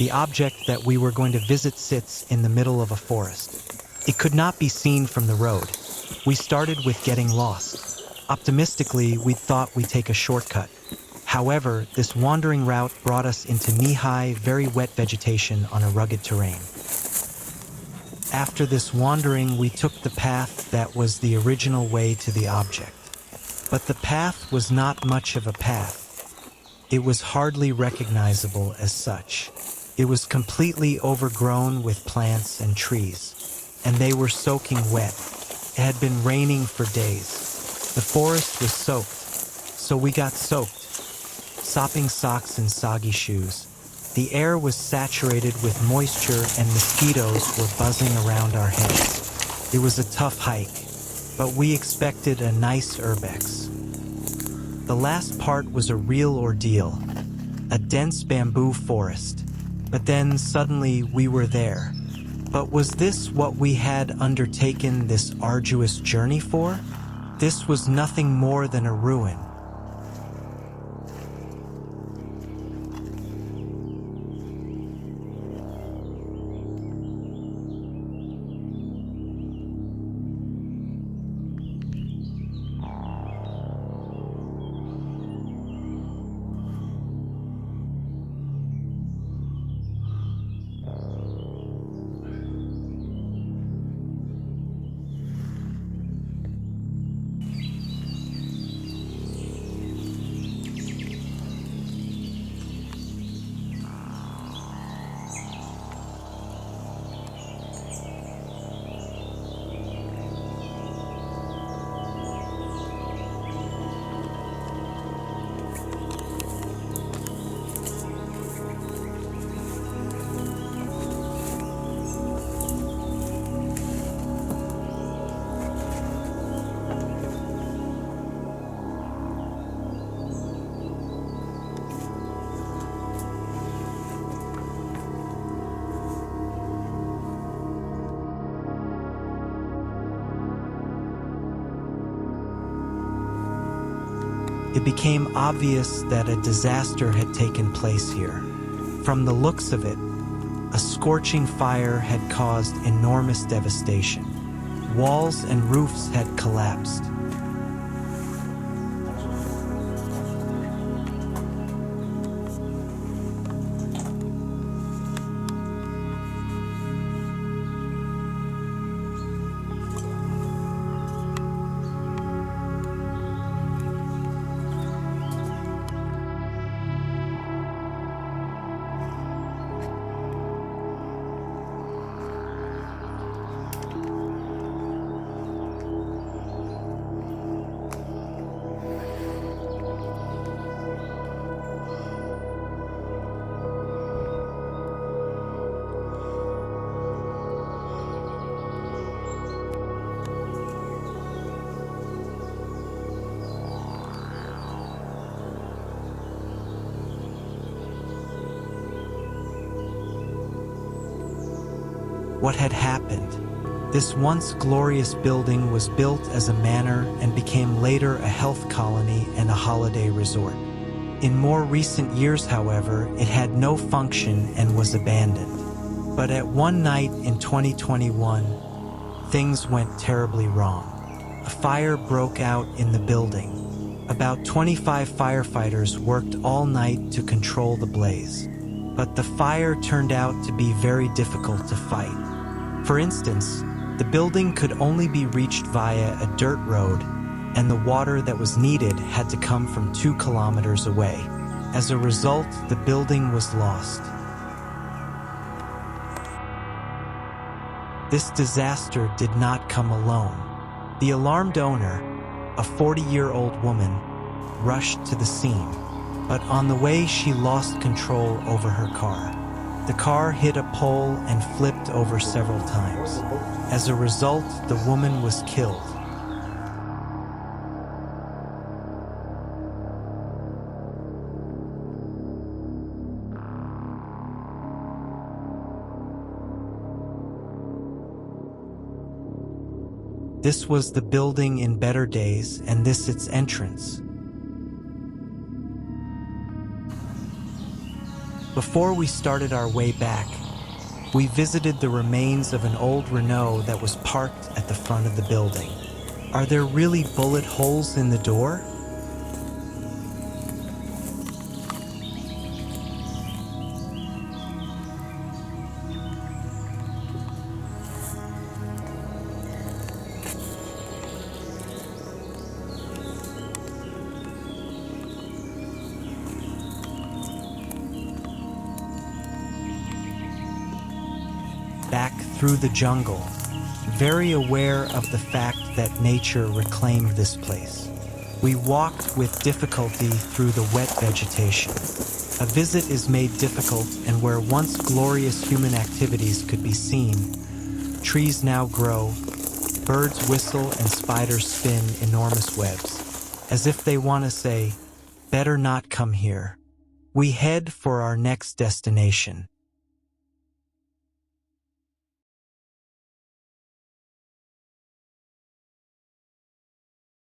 The object that we were going to visit sits in the middle of a forest. It could not be seen from the road. We started with getting lost. Optimistically, we thought we'd take a shortcut. However, this wandering route brought us into knee-high, very wet vegetation on a rugged terrain. After this wandering, we took the path that was the original way to the object. But the path was not much of a path. It was hardly recognizable as such. It was completely overgrown with plants and trees, and they were soaking wet. It had been raining for days. The forest was soaked, so we got soaked. Sopping socks and soggy shoes. The air was saturated with moisture and mosquitoes were buzzing around our heads. It was a tough hike, but we expected a nice urbex. The last part was a real ordeal, a dense bamboo forest. But then suddenly we were there. But was this what we had undertaken this arduous journey for? This was nothing more than a ruin. It became obvious that a disaster had taken place here. From the looks of it, a scorching fire had caused enormous devastation. Walls and roofs had collapsed. What had happened? This once glorious building was built as a manor and became later a health colony and a holiday resort. In more recent years, however, it had no function and was abandoned. But at one night in 2021, things went terribly wrong. A fire broke out in the building. About 25 firefighters worked all night to control the blaze. But the fire turned out to be very difficult to fight. For instance, the building could only be reached via a dirt road, and the water that was needed had to come from 2 kilometers away. As a result, the building was lost. This disaster did not come alone. The alarmed owner, a 40-year-old woman, rushed to the scene, but on the way she lost control over her car. The car hit a pole and flipped over several times. As a result, the woman was killed. This was the building in better days, and this its entrance. Before we started our way back, we visited the remains of an old Renault that was parked at the front of the building. Are there really bullet holes in the door? Back through the jungle, very aware of the fact that nature reclaimed this place. We walked with difficulty through the wet vegetation. A visit is made difficult, and where once glorious human activities could be seen, trees now grow, birds whistle, and spiders spin enormous webs, as if they want to say, "Better not come here." We head for our next destination,